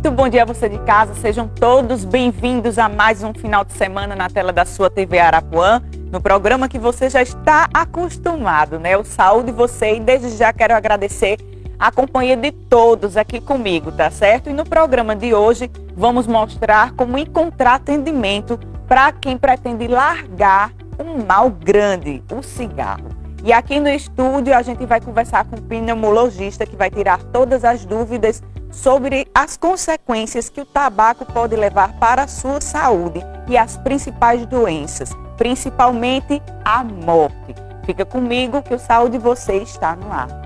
Muito bom dia a você de casa, sejam todos bem-vindos a mais um final de semana na tela da sua TV Arapuã, no programa que você já está acostumado, né? O Saúde Você, e desde já quero agradecer a companhia de todos aqui comigo, tá certo? E no programa de hoje vamos mostrar como encontrar atendimento para quem pretende largar um mal grande, o cigarro. E aqui no estúdio a gente vai conversar com o pneumologista que vai tirar todas as dúvidas sobre as consequências que o tabaco pode levar para a sua saúde e as principais doenças, principalmente a morte. Fica comigo que o Saúde Você está no ar.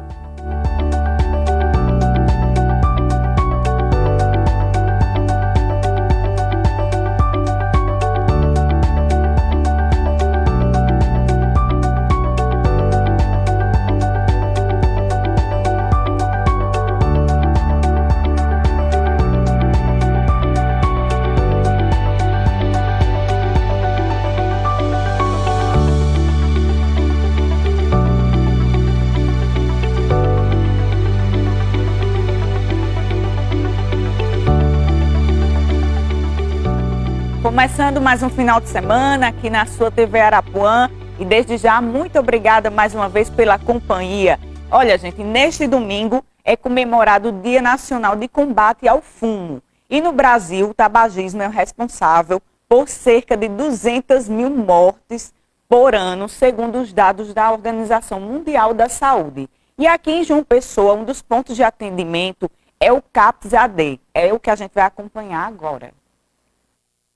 Começando mais um final de semana aqui na sua TV Arapuã e desde já muito obrigada mais uma vez pela companhia. Olha gente, neste domingo é comemorado o Dia Nacional de Combate ao Fumo e no Brasil o tabagismo é o responsável por cerca de 200 mil mortes por ano, segundo os dados da Organização Mundial da Saúde. E aqui em João Pessoa, um dos pontos de atendimento é o CAPS-AD, é o que a gente vai acompanhar agora.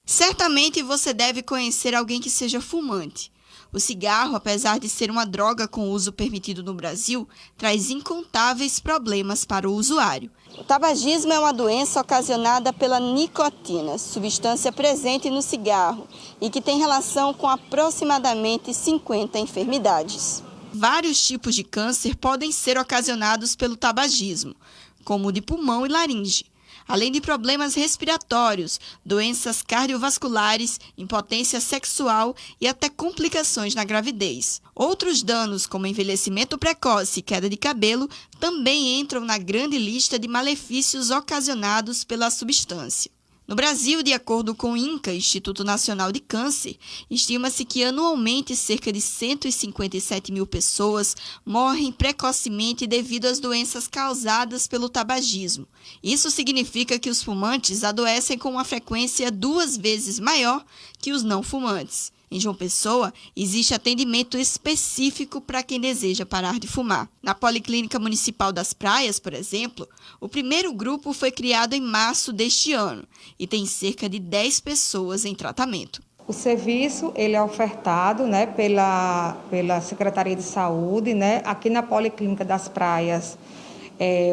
Certamente você deve conhecer alguém que seja fumante. O cigarro, apesar de ser uma droga com uso permitido no Brasil, traz incontáveis problemas para o usuário. O tabagismo é uma doença ocasionada pela nicotina, substância presente no cigarro e que tem relação com aproximadamente 50 enfermidades. Vários tipos de câncer podem ser ocasionados pelo tabagismo, como o de pulmão e laringe. Além de problemas respiratórios, doenças cardiovasculares, impotência sexual e até complicações na gravidez. Outros danos, como envelhecimento precoce e queda de cabelo, também entram na grande lista de malefícios ocasionados pela substância. No Brasil, de acordo com o INCA, Instituto Nacional de Câncer, estima-se que anualmente cerca de 157 mil pessoas morrem precocemente devido às doenças causadas pelo tabagismo. Isso significa que os fumantes adoecem com uma frequência 2 vezes maior que os não fumantes. Em João Pessoa, existe atendimento específico para quem deseja parar de fumar. Na Policlínica Municipal das Praias, por exemplo, o primeiro grupo foi criado em março deste ano e tem cerca de 10 pessoas em tratamento. O serviço ele é ofertado, pela Secretaria de Saúde, aqui na Policlínica das Praias.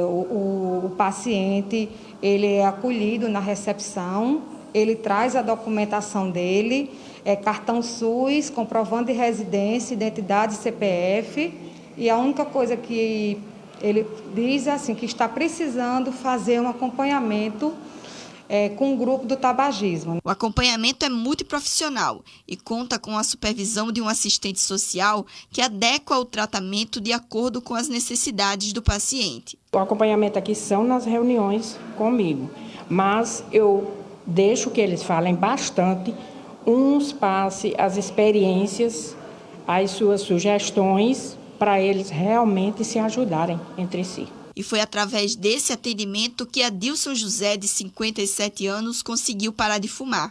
O paciente ele é acolhido na recepção, ele traz a documentação dele, cartão SUS, comprovante de residência, identidade, CPF, e a única coisa que ele diz assim, que está precisando fazer um acompanhamento com o grupo do tabagismo. O acompanhamento é multiprofissional e conta com a supervisão de um assistente social que adequa o tratamento de acordo com as necessidades do paciente. O acompanhamento aqui são nas reuniões comigo, mas eu deixo que eles falem bastante, uns passem as experiências, as suas sugestões, para eles realmente se ajudarem entre si. E foi através desse atendimento que Adilson José, de 57 anos, conseguiu parar de fumar.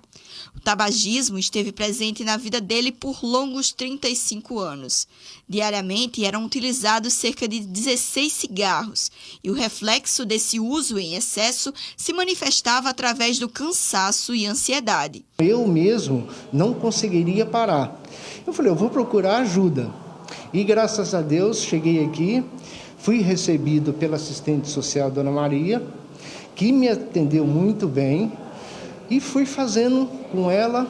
O tabagismo esteve presente na vida dele por longos 35 anos. Diariamente eram utilizados cerca de 16 cigarros e o reflexo desse uso em excesso se manifestava através do cansaço e ansiedade. Eu mesmo não conseguiria parar. Eu falei, eu vou procurar ajuda. E graças a Deus cheguei aqui. Fui recebido pela assistente social Dona Maria, que me atendeu muito bem, e fui fazendo com ela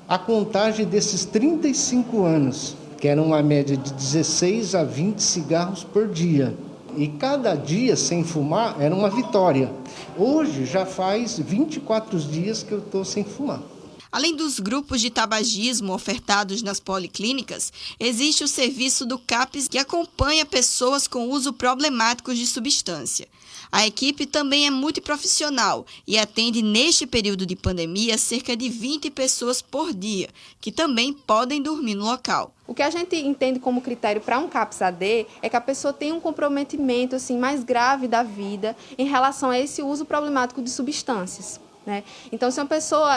a contagem desses 35 anos, que era uma média de 16 a 20 cigarros por dia. E cada dia sem fumar era uma vitória. Hoje já faz 24 dias que eu estou sem fumar. Além dos grupos de tabagismo ofertados nas policlínicas, existe o serviço do CAPS, que acompanha pessoas com uso problemático de substância. A equipe também é multiprofissional e atende, neste período de pandemia, cerca de 20 pessoas por dia, que também podem dormir no local. O que a gente entende como critério para um CAPS-AD é que a pessoa tem um comprometimento mais grave da vida em relação a esse uso problemático de substâncias. Então, se uma pessoa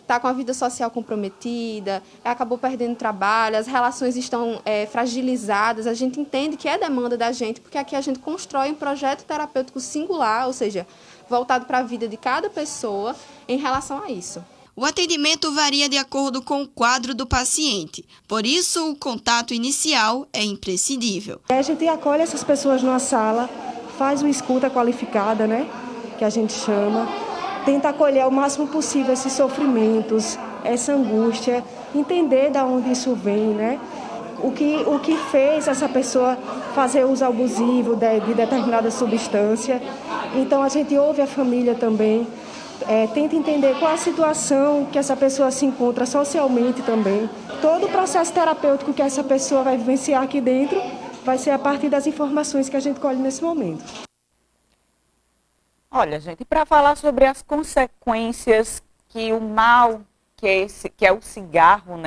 está com a vida social comprometida, acabou perdendo trabalho, as relações estão fragilizadas, a gente entende que é demanda da gente, porque aqui a gente constrói um projeto terapêutico singular, ou seja, voltado para a vida de cada pessoa em relação a isso. O atendimento varia de acordo com o quadro do paciente, por isso o contato inicial é imprescindível. A gente acolhe essas pessoas numa sala, faz uma escuta qualificada, que a gente chama, tenta acolher ao máximo possível esses sofrimentos, essa angústia, entender de onde isso vem, o que fez essa pessoa fazer uso abusivo de determinada substância. Então a gente ouve a família também, tenta entender qual a situação que essa pessoa se encontra socialmente também. Todo o processo terapêutico que essa pessoa vai vivenciar aqui dentro vai ser a partir das informações que a gente colhe nesse momento. Olha, gente, para falar sobre as consequências que o mal, que é o cigarro,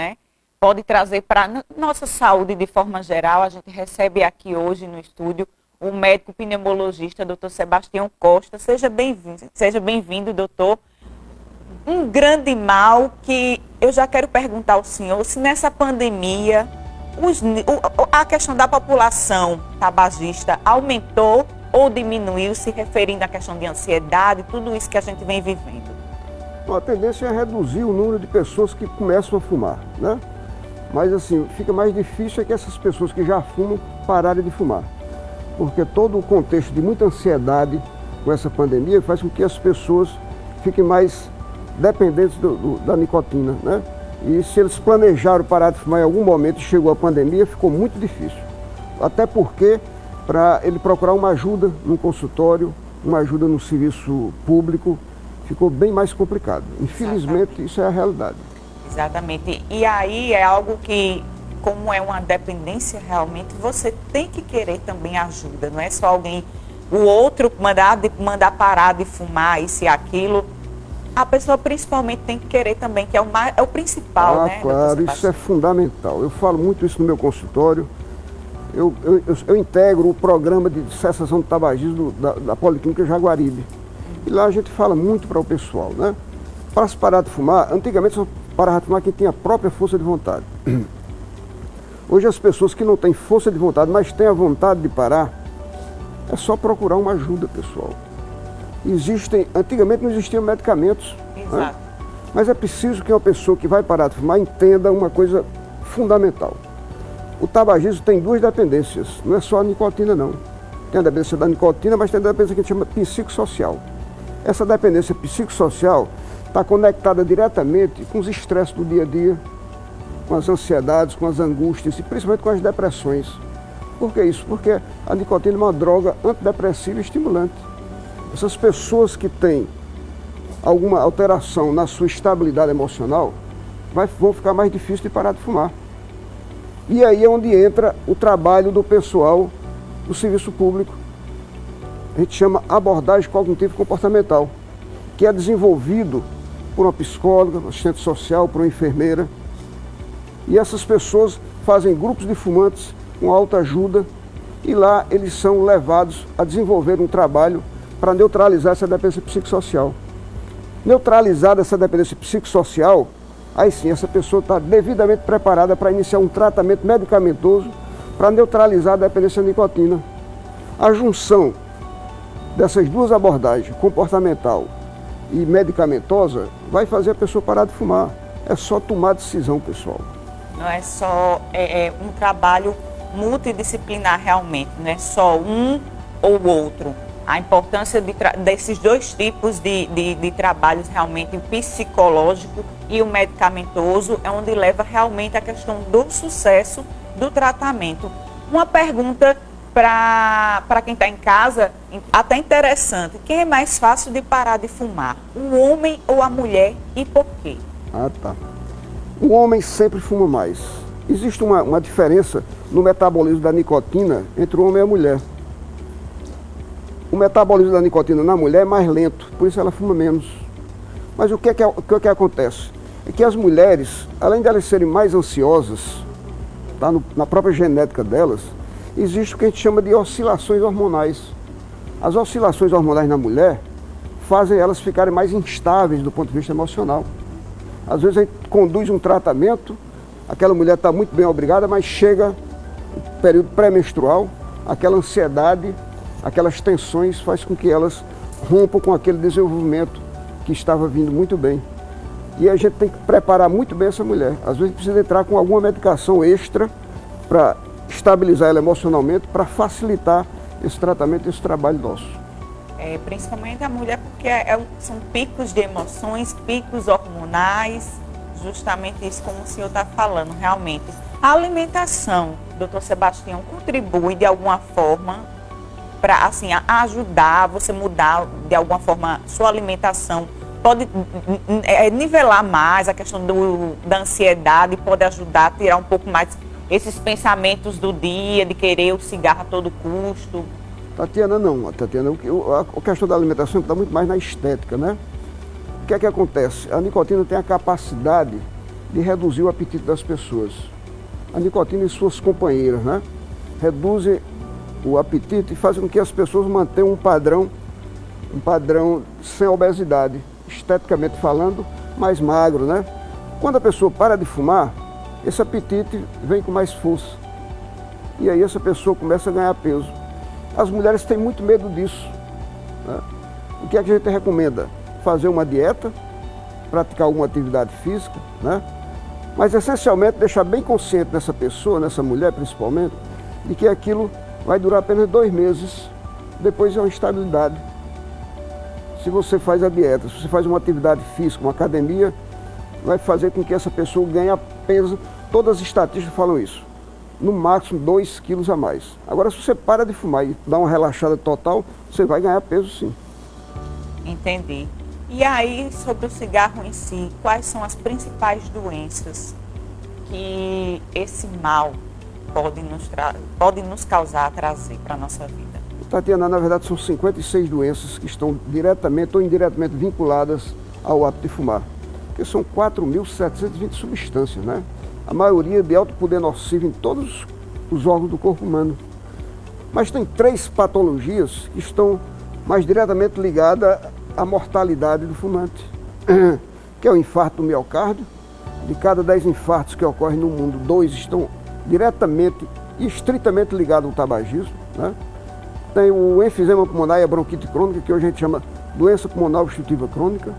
pode trazer para nossa saúde de forma geral, a gente recebe aqui hoje no estúdio o médico pneumologista, Dr. Sebastião Costa. Seja bem-vindo, doutor. Um grande mal que eu já quero perguntar ao senhor, se nessa pandemia a questão da população tabagista aumentou ou diminuiu, se referindo à questão de ansiedade, tudo isso que a gente vem vivendo? A tendência é reduzir o número de pessoas que começam a fumar, Mas assim, fica mais difícil que essas pessoas que já fumam pararem de fumar. Porque todo o contexto de muita ansiedade com essa pandemia faz com que as pessoas fiquem mais dependentes da nicotina, E se eles planejaram parar de fumar em algum momento e chegou a pandemia, ficou muito difícil. Até porque, para ele procurar uma ajuda no consultório, uma ajuda no serviço público, ficou bem mais complicado. Infelizmente, isso é a realidade. Exatamente. E aí é algo que, como é uma dependência realmente, você tem que querer também ajuda. Não é só alguém, o outro mandar parar de fumar isso e aquilo. A pessoa principalmente tem que querer também, que é o principal, Claro, isso é fundamental. Eu falo muito isso no meu consultório. Eu integro o programa de cessação do tabagismo da Policlínica Jaguaribe. E lá a gente fala muito para o pessoal, Para se parar de fumar, antigamente só parava de fumar quem tinha a própria força de vontade. Hoje as pessoas que não têm força de vontade, mas têm a vontade de parar, é só procurar uma ajuda, pessoal. Antigamente não existiam medicamentos, Exato. Mas é preciso que uma pessoa que vai parar de fumar entenda uma coisa fundamental. O tabagismo tem duas dependências, não é só a nicotina não. Tem a dependência da nicotina, mas tem a dependência que a gente chama psicossocial. Essa dependência psicossocial está conectada diretamente com os estresses do dia a dia, com as ansiedades, com as angústias e principalmente com as depressões. Por que isso? Porque a nicotina é uma droga antidepressiva e estimulante. Essas pessoas que têm alguma alteração na sua estabilidade emocional vão ficar mais difícil de parar de fumar. E aí é onde entra o trabalho do pessoal do serviço público. A gente chama abordagem cognitivo-comportamental, que é desenvolvido por uma psicóloga, um assistente social, por uma enfermeira. E essas pessoas fazem grupos de fumantes com autoajuda e lá eles são levados a desenvolver um trabalho para neutralizar essa dependência psicossocial. Neutralizada essa dependência psicossocial, aí sim, essa pessoa está devidamente preparada para iniciar um tratamento medicamentoso para neutralizar a dependência da nicotina. A junção dessas duas abordagens, comportamental e medicamentosa, vai fazer a pessoa parar de fumar. É só tomar decisão, pessoal. Não é só um trabalho multidisciplinar realmente, não é só um ou outro. A importância desses dois tipos de trabalhos realmente, o psicológico e o medicamentoso, é onde leva realmente a questão do sucesso do tratamento. Uma pergunta para quem está em casa, até interessante: quem é mais fácil de parar de fumar, o homem ou a mulher, e por quê? Ah, tá. O homem sempre fuma mais. Existe uma diferença no metabolismo da nicotina entre o homem e a mulher. O metabolismo da nicotina na mulher é mais lento, por isso ela fuma menos. Mas o que é que acontece? É que as mulheres, além de elas serem mais ansiosas, tá, na própria genética delas, existe o que a gente chama de oscilações hormonais. As oscilações hormonais na mulher fazem elas ficarem mais instáveis do ponto de vista emocional. Às vezes a gente conduz um tratamento, aquela mulher está muito bem obrigada, mas chega o período pré-menstrual, aquela ansiedade, aquelas tensões faz com que elas rompam com aquele desenvolvimento que estava vindo muito bem. E a gente tem que preparar muito bem essa mulher. Às vezes precisa entrar com alguma medicação extra para estabilizar ela emocionalmente, para facilitar esse tratamento, esse trabalho nosso. Principalmente a mulher, porque são picos de emoções, picos hormonais, justamente isso como o senhor está falando, realmente. A alimentação, doutor Sebastião, contribui de alguma forma para assim, ajudar você mudar de alguma forma sua alimentação? Pode nivelar mais a questão da ansiedade, pode ajudar a tirar um pouco mais esses pensamentos do dia, de querer o cigarro a todo custo? Tatiana, não. Tatiana, a questão da alimentação está muito mais na estética, né? O que é que acontece? A nicotina tem a capacidade de reduzir o apetite das pessoas. A nicotina e suas companheiras, né? Reduzem o apetite e fazem com que as pessoas mantenham um padrão sem obesidade, esteticamente falando, mais magro, né? Quando a pessoa para de fumar, esse apetite vem com mais força. E aí essa pessoa começa a ganhar peso. As mulheres têm muito medo disso, né? O que é que a gente recomenda? Fazer uma dieta, praticar alguma atividade física, né? Mas essencialmente deixar bem consciente nessa pessoa, nessa mulher principalmente, de que aquilo vai durar apenas 2 meses, depois é uma instabilidade. Se você faz a dieta, se você faz uma atividade física, uma academia, vai fazer com que essa pessoa ganhe peso. Todas as estatísticas falam isso. No máximo 2 quilos a mais. Agora, se você para de fumar e dá uma relaxada total, você vai ganhar peso sim. Entendi. E aí, sobre o cigarro em si, quais são as principais doenças que esse mal pode nos causar, trazer para a nossa vida? Tatiana, na verdade são 56 doenças que estão diretamente ou indiretamente vinculadas ao hábito de fumar. Porque são 4.720 substâncias, né? A maioria de alto poder nocivo em todos os órgãos do corpo humano. Mas tem 3 patologias que estão mais diretamente ligadas à mortalidade do fumante, que é o infarto do miocárdio. De cada 10 infartos que ocorrem no mundo, 2 estão diretamente e estritamente ligados ao tabagismo, né? Tem o enfisema pulmonar e a bronquite crônica, que hoje a gente chama doença pulmonar obstrutiva crônica.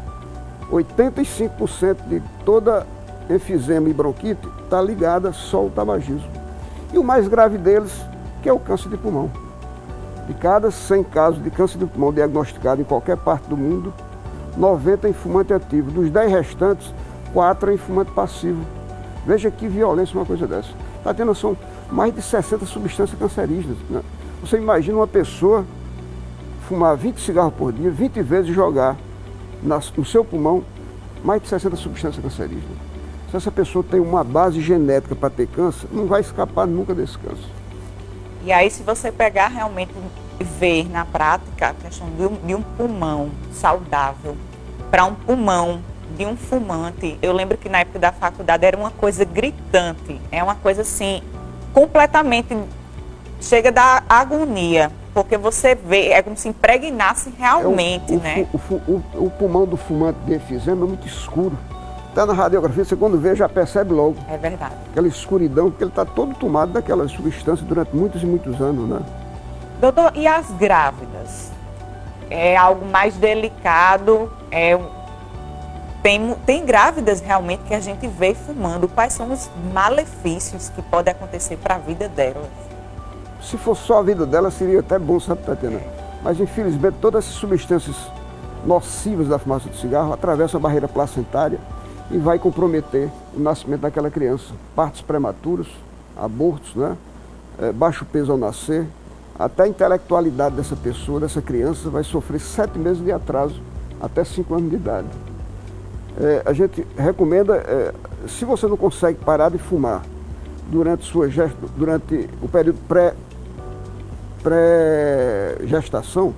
85% de toda enfisema e bronquite está ligada só ao tabagismo. E o mais grave deles, que é o câncer de pulmão. De cada 100 casos de câncer de pulmão diagnosticado em qualquer parte do mundo, 90 em fumante ativo. Dos 10 restantes, 4 em fumante passivo. Veja que violência uma coisa dessa. Está tendo são mais de 60 substâncias cancerígenas, né? Você imagina uma pessoa fumar 20 cigarros por dia, 20 vezes jogar no seu pulmão mais de 60 substâncias cancerígenas. Se essa pessoa tem uma base genética para ter câncer, não vai escapar nunca desse câncer. E aí, se você pegar realmente e ver na prática a questão de um pulmão saudável para um pulmão de um fumante, eu lembro que na época da faculdade era uma coisa gritante, é uma coisa assim, completamente, chega da agonia, porque você vê, é como se impregnasse realmente, né? O pulmão do fumante de enfisema é muito escuro. Está na radiografia, você quando vê já percebe logo. É verdade. Aquela escuridão, porque ele está todo tomado daquelas substâncias durante muitos e muitos anos, né? Doutor, e as grávidas? É algo mais delicado, tem grávidas realmente que a gente vê fumando. Quais são os malefícios que podem acontecer para a vida delas? Se fosse só a vida delas, seria até bom, sabe, Tatiana? Mas, infelizmente, todas essas substâncias nocivas da fumaça do cigarro atravessam a barreira placentária e vai comprometer o nascimento daquela criança. Partos prematuros, abortos, né? Baixo peso ao nascer. Até a intelectualidade dessa pessoa, dessa criança, vai sofrer 7 meses de atraso, até 5 anos de idade. A gente recomenda, se você não consegue parar de fumar durante o período pré-gestação,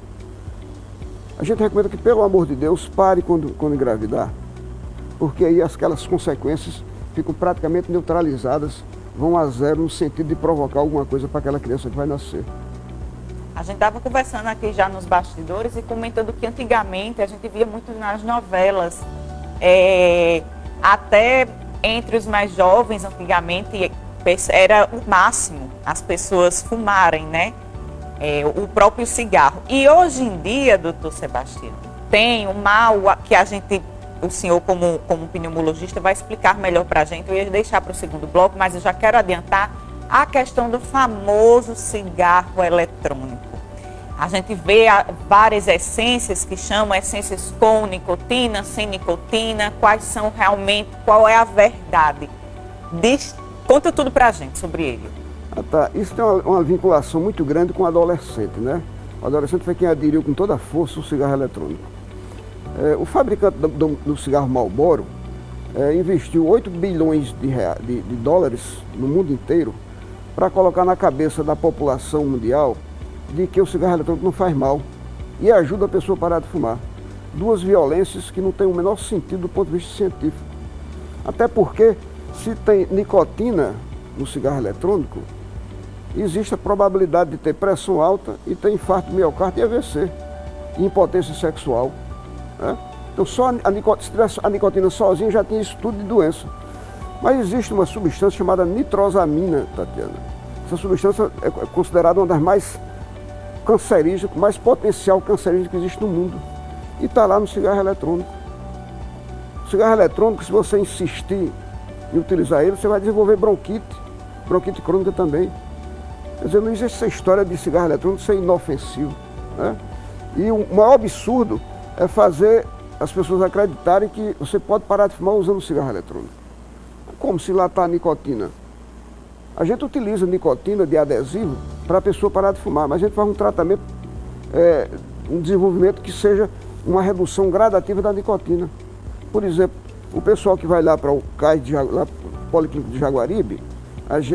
a gente recomenda que, pelo amor de Deus, pare quando engravidar, porque aí aquelas consequências ficam praticamente neutralizadas, vão a zero no sentido de provocar alguma coisa para aquela criança que vai nascer. A gente estava conversando aqui já nos bastidores e comentando que antigamente a gente via muito nas novelas, até entre os mais jovens, antigamente era o máximo as pessoas fumarem, né? O próprio cigarro. E hoje em dia, doutor Sebastião, tem o mal que o senhor como pneumologista vai explicar melhor para a gente. Eu ia deixar para o segundo bloco, mas eu já quero adiantar a questão do famoso cigarro eletrônico. A gente vê várias essências que chamam essências com nicotina, sem nicotina, qual é a verdade? Conta tudo para a gente sobre ele. Isso tem uma vinculação muito grande com o adolescente, né? O adolescente foi quem aderiu com toda a força o cigarro eletrônico. O fabricante do cigarro Marlboro investiu 8 bilhões de dólares no mundo inteiro para colocar na cabeça da população mundial de que o cigarro eletrônico não faz mal e ajuda a pessoa a parar de fumar. Duas violências que não têm o menor sentido do ponto de vista científico. Até porque, se tem nicotina no cigarro eletrônico, existe a probabilidade de ter pressão alta e ter infarto do miocárdio e AVC, e impotência sexual. Né? Então, só a nicotina sozinha já tem isso tudo de doença. Mas existe uma substância chamada nitrosamina, Tatiana. Essa substância é considerada uma das mais cancerígenas, mais potencial cancerígena que existe no mundo. E está lá no cigarro eletrônico. O cigarro eletrônico, se você insistir em utilizar ele, você vai desenvolver bronquite crônica também. Quer dizer, não existe essa história de cigarro eletrônico ser inofensivo. Né? E o maior absurdo é fazer as pessoas acreditarem que você pode parar de fumar usando cigarro eletrônico. Como se lá está a nicotina? A gente utiliza nicotina de adesivo para a pessoa parar de fumar, mas a gente faz um tratamento, um desenvolvimento que seja uma redução gradativa da nicotina. Por exemplo, o pessoal que vai lá para o CAI, Policlínico de Jaguaribe,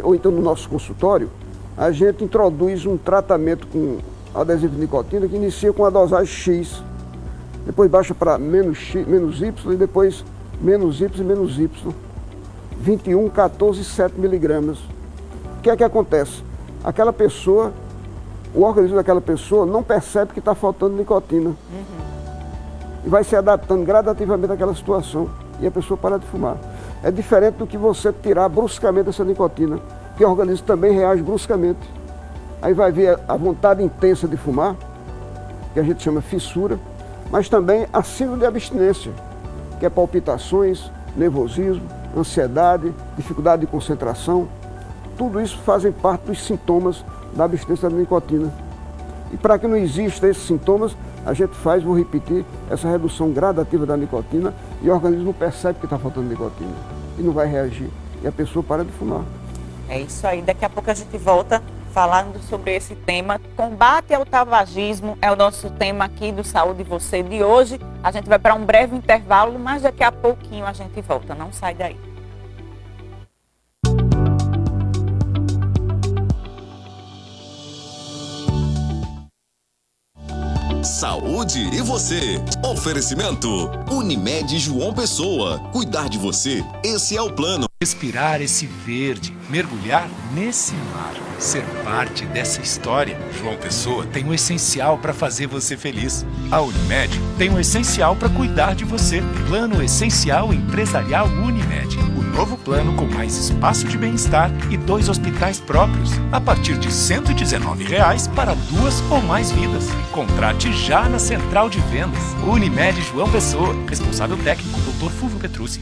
ou então no nosso consultório, a gente introduz um tratamento com adesivo de nicotina que inicia com a dosagem X, depois baixa para menos Y e depois menos Y e menos Y. 21, 14 e 7 miligramas. O que é que acontece? Aquela pessoa, o organismo daquela pessoa não percebe que está faltando nicotina. E vai se adaptando gradativamente àquela situação. E a pessoa para de fumar. É diferente do que você tirar bruscamente essa nicotina, que o organismo também reage bruscamente. Aí vai ver a vontade intensa de fumar, que a gente chama fissura, mas também a síndrome de abstinência, que é palpitações, nervosismo, ansiedade, dificuldade de concentração. Tudo isso fazem parte dos sintomas da abstinência da nicotina. E para que não existam esses sintomas, a gente faz, vou repetir, essa redução gradativa da nicotina e o organismo não percebe que está faltando nicotina e não vai reagir. E a pessoa para de fumar. É isso aí. Daqui a pouco a gente volta falando sobre esse tema. Combate ao tabagismo é o nosso tema aqui do Saúde e Você de hoje. A gente vai para um breve intervalo, mas daqui a pouquinho a gente volta. Não sai daí. Saúde e Você. Oferecimento Unimed João Pessoa. Cuidar de você, esse é o plano. Respirar esse verde, mergulhar nesse mar, ser parte dessa história. João Pessoa tem o essencial para fazer você feliz. A Unimed tem o essencial para cuidar de você. Plano Essencial Empresarial Unimed. O novo plano com mais espaço de bem-estar e 2 hospitais próprios. A partir de R$ 119 para 2 ou mais vidas. Contrate já na Central de Vendas. Unimed João Pessoa. Responsável técnico, Dr. Fulvio Petrucci.